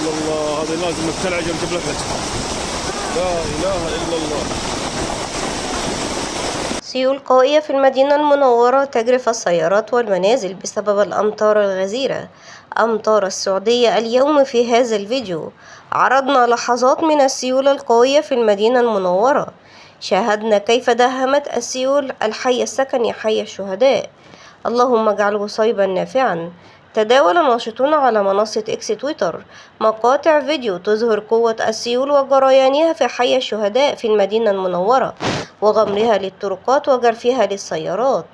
إلا الله. هذه لازم الثلج أجيب لك. لا إله إلا الله. سيول قوية في المدينة المنورة تجرف السيارات والمنازل بسبب الأمطار الغزيرة. أمطار السعودية اليوم. في هذا الفيديو عرضنا لحظات من السيول القوية في المدينة المنورة. شاهدنا كيف داهمت السيول الحي السكني حي الشهداء. اللهم اجعله صيبا نافعا. تداول ناشطون على منصة إكس تويتر مقاطع فيديو تظهر قوة السيول وجريانها في حي الشهداء في المدينة المنورة وغمرها للطرقات وجرفها للسيارات.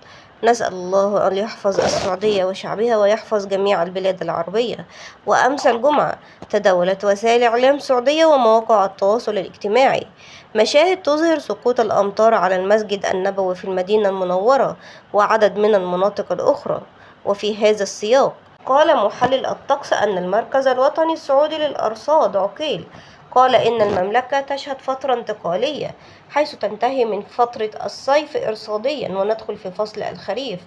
نسأل الله أن يحفظ السعودية وشعبها ويحفظ جميع البلاد العربية. وأمس الجمعة تداولت وسائل إعلام سعودية ومواقع التواصل الاجتماعي مشاهد تظهر سقوط الأمطار على المسجد النبوي في المدينة المنورة وعدد من المناطق الأخرى. وفي هذا السياق قال محلل الطقس أن المركز الوطني السعودي للأرصاد عقيل قال إن المملكة تشهد فترة انتقالية حيث تنتهي من فترة الصيف إرصاديا وندخل في فصل الخريف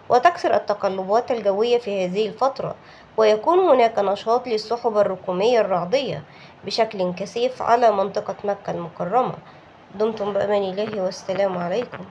وتكثر التقلبات الجوية في هذه الفترة ويكون هناك نشاط للسحب الركومية الرعدية بشكل كثيف على منطقة مكة المكرمة. دمتم بأمان الله والسلام عليكم.